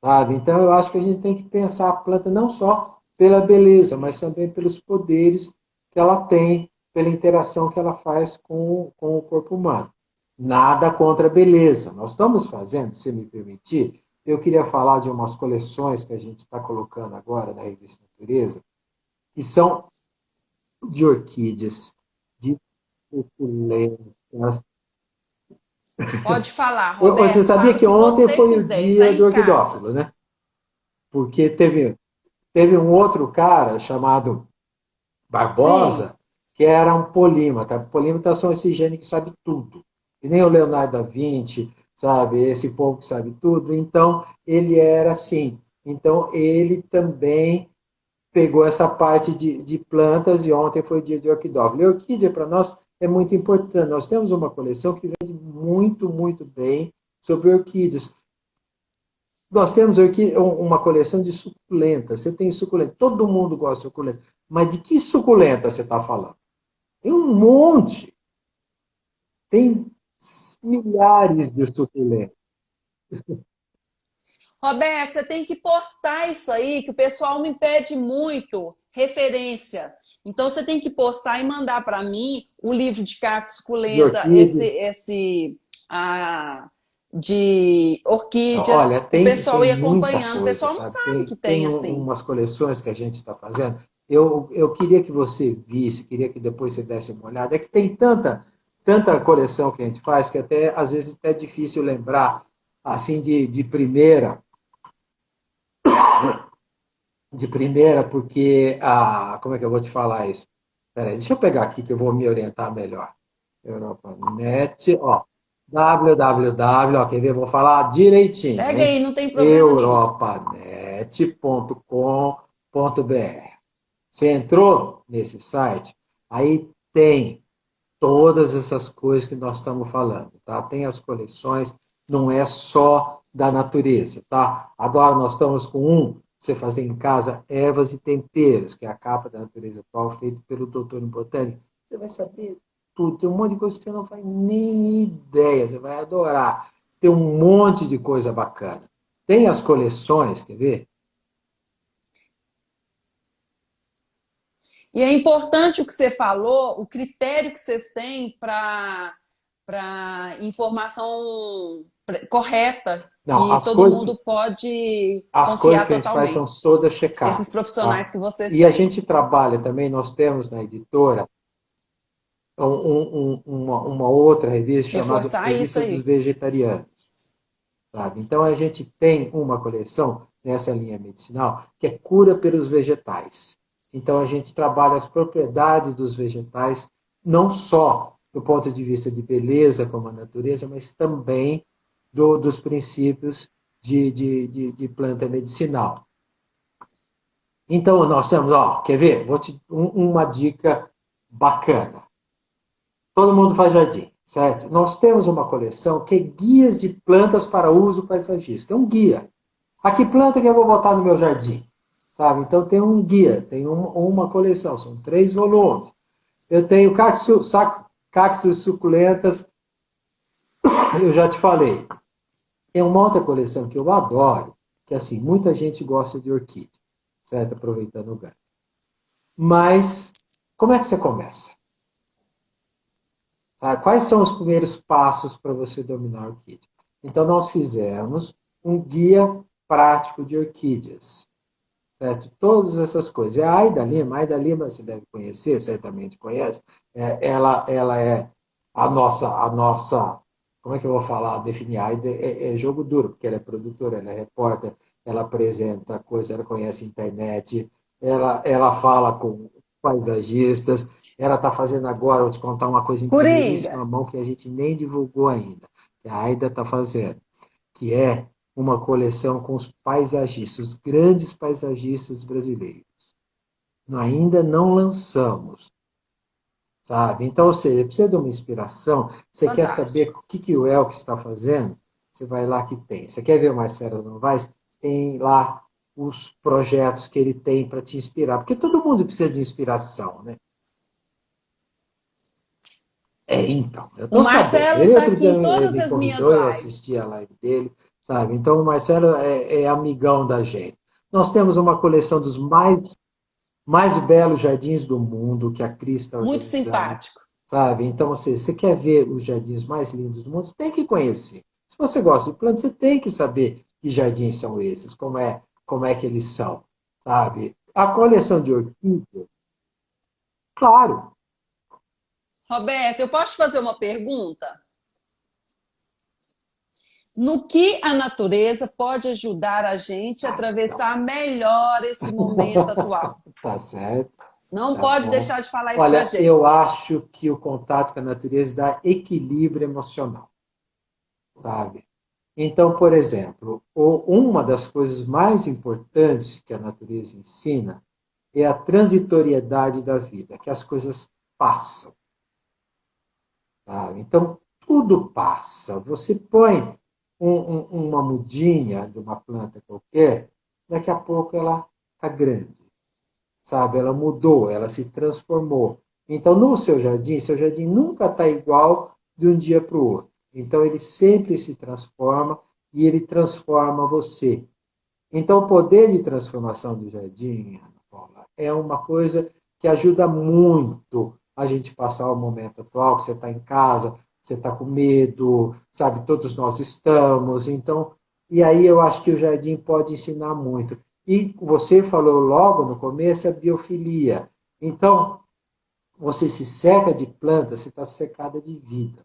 sabe? Então eu acho que a gente tem que pensar a planta não só pela beleza, mas também pelos poderes que ela tem, pela interação que ela faz com o corpo humano. Nada contra a beleza. Nós estamos fazendo, se me permitir, eu queria falar de umas coleções que a gente está colocando agora na revista Natureza, que são de orquídeas, de suculentas. pode falar, Você Roberto, sabia fala o que que ontem você foi o quiser, está dia do em casa. orquidófilo, né? Porque teve um outro cara chamado Sim. Barbosa, que era um polímata. Polímatas são esse gênio que sabe tudo. E nem o Leonardo da Vinci, sabe? Esse povo que sabe tudo. Então, ele era assim. Então, ele também pegou essa parte de plantas e ontem foi dia de orquidófilo. E a orquídea, para nós, é muito importante. Nós temos uma coleção que vende muito, muito bem sobre orquídeas. Nós temos aqui uma coleção de suculentas. Você tem suculenta. Todo mundo gosta de suculenta. Mas de que suculenta você está falando? Tem um monte. Tem milhares de suculentas. Roberto, você tem que postar isso aí, que o pessoal me pede muito referência. Então você tem que postar e mandar para mim o livro de cacto De suculenta, orquídea. ah, de orquídeas, Olha, para o tem pessoal ir muita acompanhando. O coisa, pessoal não sabe? sabe que Tem tem assim. umas coleções que a gente está fazendo. Eu queria que você visse, queria que depois você desse uma olhada. É que tem tanta coleção que a gente faz que até às vezes até é difícil lembrar assim de primeira, porque como é que eu vou te falar isso? Peraí, deixa eu pegar aqui que eu vou me orientar melhor. EuropaNet, ó, www, ó, quer ver? Eu vou falar direitinho, Pega hein? aí, não tem problema nenhum. Europanet.com.br. Você entrou nesse site, aí tem todas essas coisas que nós estamos falando, tá? Tem as coleções, não é só da natureza, tá? Agora nós estamos com você fazer em casa, ervas e temperos, que é a capa da natureza atual, feito pelo doutor em botânica. Você vai saber tudo, tem um monte de coisa que você não faz nem ideia, você vai adorar. Tem um monte de coisa bacana. Tem as coleções, quer ver? E é importante o que você falou, o critério que vocês têm para informação correta, Não, que todo mundo pode as coisas confiar que a gente faz são totalmente. todas Esses checadas, profissionais tá? que vocês E a têm. gente trabalha também, nós temos na editora uma outra revista chamada Reforçar isso Revista dos aí. Vegetarianos, sabe? Então a gente tem uma coleção nessa linha medicinal que é cura pelos vegetais. Então, a gente trabalha as propriedades dos vegetais, não só do ponto de vista de beleza, como a natureza, mas também dos princípios de planta medicinal. Então, nós temos, quer ver? Vou te uma dica bacana. Todo mundo faz jardim, certo? Nós temos uma coleção que é guias de plantas para uso paisagístico. É um guia. A que planta que eu vou botar no meu jardim? Sabe? Então tem um guia, tem uma coleção, são 3 volumes. Eu tenho cactos suculentas, eu já te falei. Tem uma outra coleção que eu adoro, que assim, muita gente gosta de orquídea, certo? Aproveitando o ganho. Mas, como é que você começa? Sabe? Quais são os primeiros passos para você dominar a orquídea? Então, nós fizemos um guia prático de orquídeas. Certo? Todas essas coisas. É a Aida Lima você deve conhecer, certamente conhece. Ela é a nossa, como é que eu vou falar, definir? A Aida é jogo duro, porque ela é produtora, ela é repórter, ela apresenta coisas, ela conhece a internet, ela fala com paisagistas, ela está fazendo agora, vou te contar uma coisa em Coringa. primeiríssima mão que a gente nem divulgou ainda, que a Aida está fazendo, que é uma coleção com os paisagistas, os grandes paisagistas brasileiros. Ainda não lançamos, sabe? Então, ou seja, precisa de uma inspiração. Você Fantástico. quer saber o que o Elke está fazendo? Você vai lá que tem. Você quer ver o Marcelo Novaes? Tem lá os projetos que ele tem para te inspirar. Porque todo mundo precisa de inspiração, né? Então, eu O estou sabendo. Marcelo Ele está outro aqui dia em todas me as minhas convidou, eu lives. assisti a live dele, sabe? Então, o Marcelo é amigão da gente. Nós temos uma coleção dos mais belos jardins do mundo que a Cris está Muito organizando, simpático. sabe? Então, você quer ver os jardins mais lindos do mundo, você tem que conhecer. Se você gosta de plantas, você tem que saber que jardins são esses, como é que eles são, sabe? A coleção de orquídeas, claro. Roberto, eu posso te fazer uma pergunta? No que a natureza pode ajudar a gente a Então, atravessar melhor esse momento atual? tá certo. Não Tá pode bom. deixar de falar isso pra Olha, eu gente. acho que o contato com a natureza dá equilíbrio emocional, sabe? Então, por exemplo, uma das coisas mais importantes que a natureza ensina é a transitoriedade da vida, que as coisas passam, sabe? Então, tudo passa. Você põe uma mudinha de uma planta qualquer, daqui a pouco ela está grande, sabe? Ela mudou, ela se transformou. Então, no seu jardim nunca está igual de um dia para o outro. Então, ele sempre se transforma e ele transforma você. Então, o poder de transformação do jardim, Ana Paula, é uma coisa que ajuda muito a gente passar o momento atual, que você está em casa, você está com medo, sabe? Todos nós estamos. Então, e aí eu acho que o jardim pode ensinar muito. E você falou logo no começo a biofilia. Então, você se seca de planta, você está secada de vida,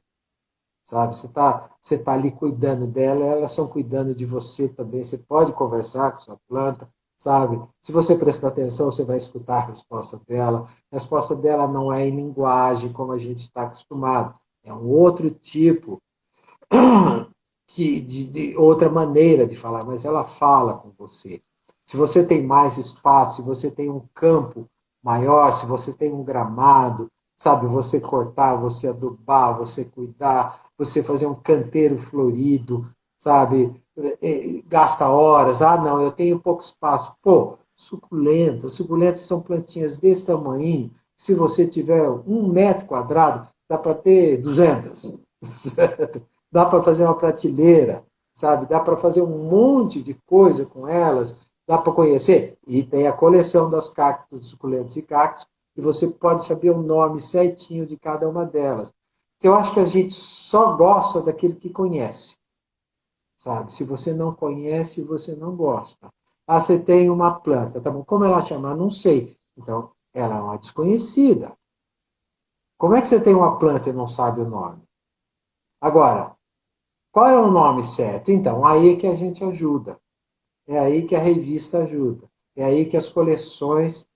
sabe? Você tá ali cuidando dela, elas estão cuidando de você também. Você pode conversar com sua planta, sabe? Se você prestar atenção, você vai escutar a resposta dela. A resposta dela não é em linguagem como a gente está acostumado. É um outro tipo de outra maneira de falar, mas ela fala com você. Se você tem mais espaço, se você tem um campo maior, se você tem um gramado, sabe, você cortar, você adubar, você cuidar, você fazer um canteiro florido, sabe, gasta horas, não, eu tenho pouco espaço. Pô, suculentas são plantinhas desse tamanho, se você tiver 1 metro quadrado, dá para ter 200, certo? Dá para fazer uma prateleira, sabe? Dá para fazer um monte de coisa com elas, dá para conhecer. E tem a coleção das cactos, suculentos e cactos, e você pode saber o nome certinho de cada uma delas. Que eu acho que a gente só gosta daquele que conhece, sabe? Se você não conhece, você não gosta. Ah, você tem uma planta, tá bom? Como ela chama? Não sei. Então, ela é uma desconhecida. Como é que você tem uma planta e não sabe o nome? Agora, qual é o nome certo? Então, aí é que a gente ajuda. É aí que a revista ajuda. É aí que as coleções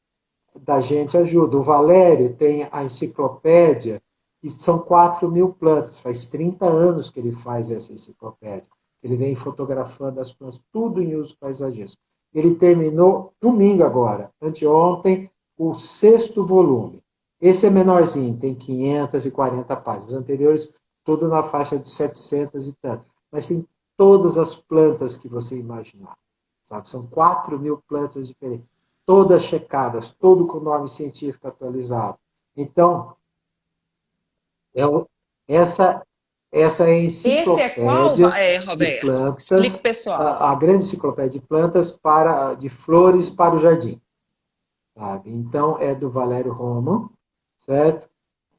da gente ajuda. O Valério tem a enciclopédia, e são 4.000 plantas. Faz 30 anos que ele faz essa enciclopédia. Ele vem fotografando as plantas, tudo em uso paisagístico. Ele terminou domingo agora, anteontem, o 6º volume. Esse é menorzinho, tem 540 páginas. Os anteriores, tudo na faixa de 700 e tanto. Mas tem todas as plantas que você imaginar. Sabe? São 4.000 plantas diferentes, todas checadas, todo com nome científico atualizado. Então, essa é a Esse é qual, enciclopédia de Roberto? Explica o plantas, pessoal. a grande enciclopédia de plantas de flores para o jardim. Sabe? Então, é do Valério Roman, certo?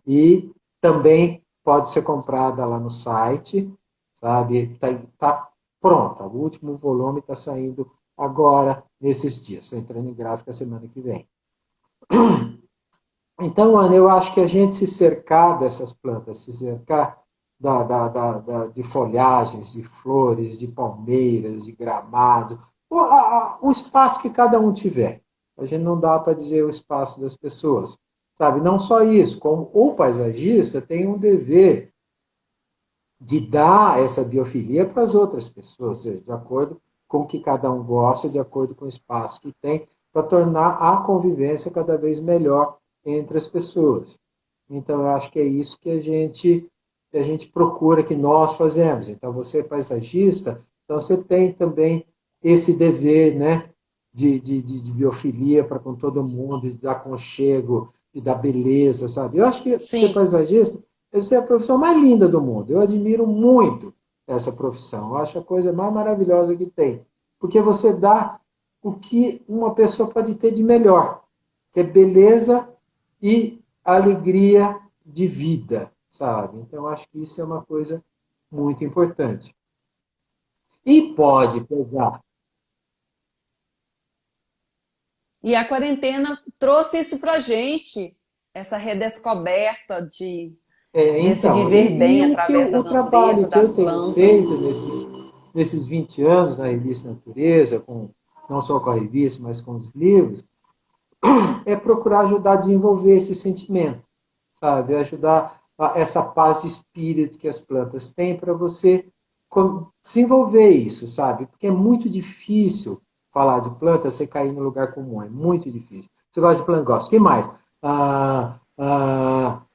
E também pode ser comprada lá no site, sabe? Tá pronta. O último volume está saindo agora, nesses dias. Está entrando em gráfica semana que vem. Então, Ana, eu acho que a gente se cercar dessas plantas, se cercar de folhagens, de flores, de palmeiras, de gramados, o espaço que cada um tiver. A gente não dá para dizer o espaço das pessoas, sabe? Não só isso, como o paisagista tem um dever de dar essa biofilia para as outras pessoas, ou seja, de acordo com o que cada um gosta, de acordo com o espaço que tem, para tornar a convivência cada vez melhor entre as pessoas. Então, eu acho que é isso que a gente procura, que nós fazemos. Então, você é paisagista, então você tem também esse dever, né, de biofilia para com todo mundo, de dar aconchego, de dar beleza, sabe? Eu acho que ser Sim. paisagista, essa é a profissão mais linda do mundo. Eu admiro muito essa profissão. Eu acho a coisa mais maravilhosa que tem. Porque você dá o que uma pessoa pode ter de melhor, que é beleza e alegria de vida, sabe? Então, acho que isso é uma coisa muito importante. E pode pegar. E a quarentena trouxe isso pra gente, essa redescoberta desse Então, viver bem através da o trabalho natureza, que eu das tenho plantas. feito nesses 20 anos na revista Natureza, não só com a revista, mas com os livros, é procurar ajudar a desenvolver esse sentimento, sabe? Ajudar essa paz de espírito que as plantas têm para você desenvolver isso, sabe? Porque é muito difícil falar de planta sem cair no lugar comum, é muito difícil. Você gosta de planta? Gosta. O que mais?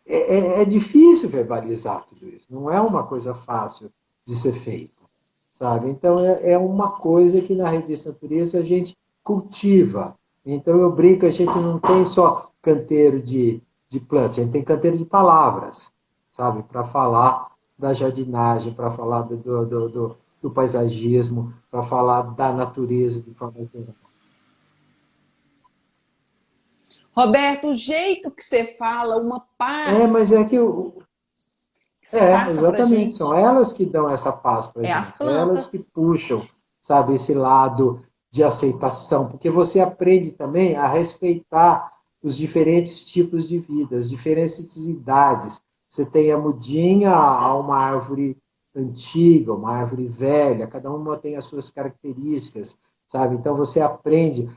É difícil verbalizar tudo isso, não é uma coisa fácil de ser feito, sabe? Então, é uma coisa que na revista Natureza a gente cultiva. Então, eu brinco, a gente não tem só canteiro de plantas, a gente tem canteiro de palavras, sabe? Para falar da jardinagem, para falar do paisagismo, para falar da natureza de forma geral. Roberto, o jeito que você fala, uma Mas paz é que que você passa pra exatamente. São gente, elas que dão essa paz para a é as gente. Elas que plantas. puxam, sabe, esse lado de aceitação. Porque você aprende também a respeitar os diferentes tipos de vida, as diferentes idades. Você tem a mudinha a uma árvore antiga, uma árvore velha, cada uma tem as suas características, sabe? Então você aprende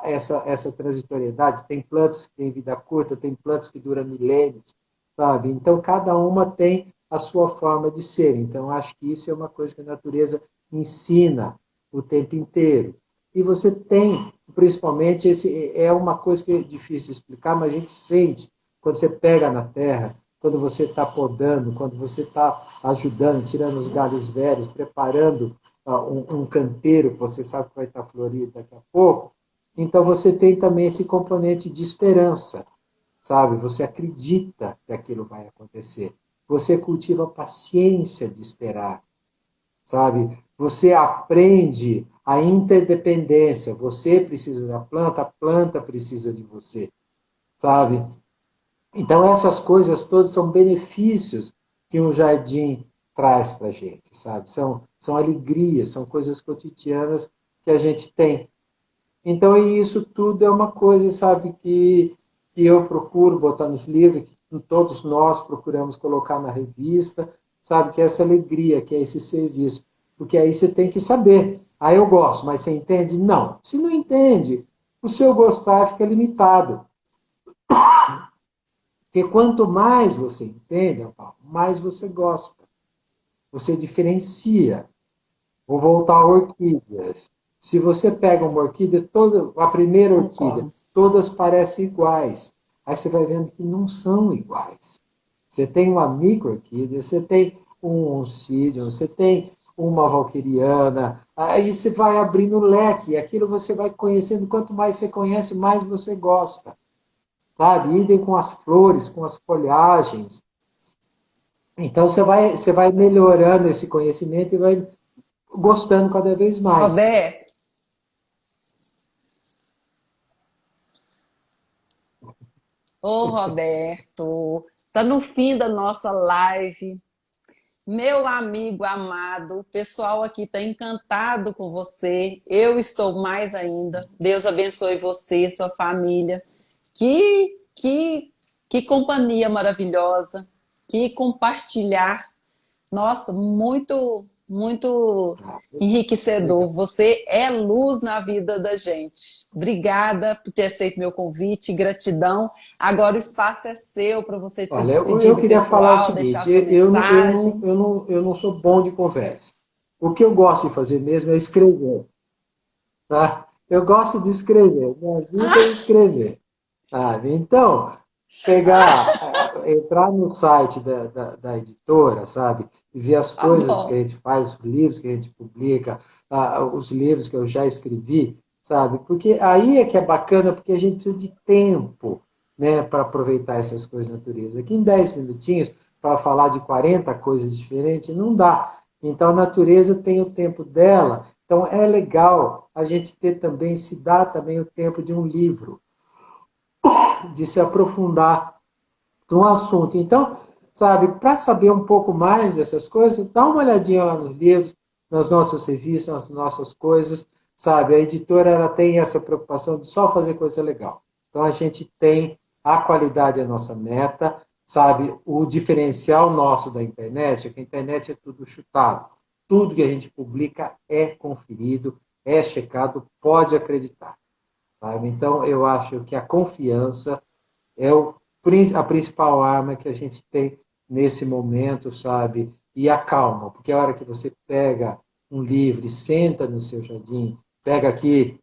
essa transitoriedade. Tem plantas que têm vida curta, tem plantas que duram milênios, sabe? Então, cada uma tem a sua forma de ser. Então, acho que isso é uma coisa que a natureza ensina o tempo inteiro. E você tem, principalmente, esse é uma coisa que é difícil de explicar, mas a gente sente quando você pega na terra, quando você está podando, quando você está ajudando, tirando os galhos velhos, preparando um canteiro que você sabe que vai estar florido daqui a pouco. Então, você tem também esse componente de esperança, sabe? Você acredita que aquilo vai acontecer. Você cultiva a paciência de esperar, sabe? Você aprende a interdependência. Você precisa da planta, a planta precisa de você, sabe? Então, essas coisas todas são benefícios que um jardim traz para a gente, sabe? São alegrias, são coisas cotidianas que a gente tem. Então, isso tudo é uma coisa, sabe, que eu procuro botar nos livros, que todos nós procuramos colocar na revista, sabe, que é essa alegria, que é esse serviço. Porque aí você tem que saber. Ah, eu gosto, mas você entende? Não. Se não entende, o seu gostar fica limitado. Porque quanto mais você entende, mais você gosta. Você diferencia. Vou voltar à orquídea. Se você pega uma orquídea, a primeira orquídea, Concordo. todas parecem iguais. Aí você vai vendo que não são iguais. Você tem uma micro-orquídea, você tem um oncidium, você tem uma valquiriana, aí você vai abrindo o leque, e aquilo você vai conhecendo, quanto mais você conhece, mais você gosta. Sabe? Idem com as flores, com as folhagens. Então você vai melhorando esse conhecimento e vai gostando cada vez mais. Roberto, ô Roberto, tá no fim da nossa live. Meu amigo amado, o pessoal aqui está encantado com você. Eu estou mais ainda. Deus abençoe você, sua família. Que, que, que companhia maravilhosa. Que compartilhar. Nossa, muito, muito enriquecedor. Legal. Você é luz na vida da gente. Obrigada por ter aceito meu convite. Gratidão. Agora o espaço é seu para você se Olha, despedir eu do queria falar o pessoal, deixar seguinte, sua mensagem. eu não sou bom de conversa. O que eu gosto de fazer mesmo é escrever. Tá? Eu gosto de escrever, minha vida é escrever. Sabe? Então, entrar no site da editora, sabe? E ver as Tá coisas que a bom. gente faz, os livros que a gente publica, os livros que eu já escrevi, sabe? Porque aí é que é bacana, porque a gente precisa de tempo, né, para aproveitar essas coisas da natureza. Aqui em 10 minutinhos, para falar de 40 coisas diferentes, não dá. Então, a natureza tem o tempo dela, então é legal a gente ter também, se dá também o tempo de um livro, de se aprofundar no assunto. Então, sabe, para saber um pouco mais dessas coisas, dá uma olhadinha lá nos livros, nas nossas revistas, nas nossas coisas, sabe? A editora ela tem essa preocupação de só fazer coisa legal. Então a gente tem a qualidade é a nossa meta, sabe? O diferencial nosso da internet é que a internet é tudo chutado. Tudo que a gente publica é conferido, é checado, pode acreditar. Sabe? Então eu acho que a confiança é a principal arma que a gente tem nesse momento, sabe? E a calma, porque a hora que você pega um livro e senta no seu jardim, pega aqui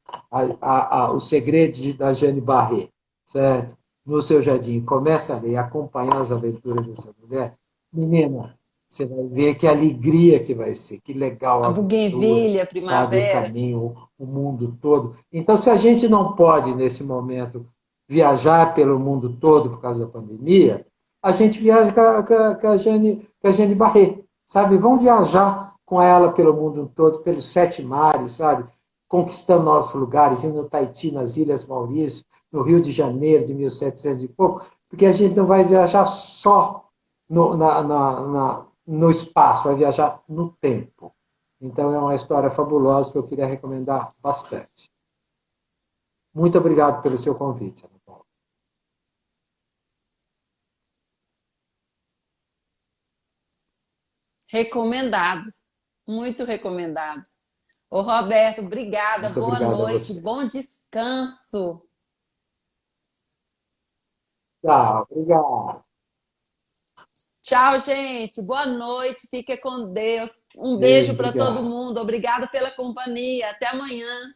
o segredo da Jane Barret, certo? No seu jardim, começa a ler, acompanhar as aventuras dessa mulher, menina, você vai ver que alegria que vai ser, que legal A a aventura, buguenvilha, a sabe? O primavera. caminho, o mundo todo. Então, se a gente não pode, nesse momento, viajar pelo mundo todo por causa da pandemia, a gente viaja com a Jane Barret, sabe? Vamos viajar com ela pelo mundo todo, pelos 7 mares, sabe? Conquistando novos lugares, indo no Tahiti, nas Ilhas Maurício, no Rio de Janeiro de 1700 e pouco, porque a gente não vai viajar só no espaço, vai viajar no tempo. Então é uma história fabulosa que eu queria recomendar bastante. Muito obrigado pelo seu convite, Ana Paula. Recomendado. Muito recomendado. Ô Roberto, obrigada. Muito Boa obrigado a noite. você. Bom descanso. Tchau, obrigado. Tchau, gente. Boa noite. Fique com Deus. Um beijo Beijo, para todo obrigado. mundo. Obrigada pela companhia. Até amanhã.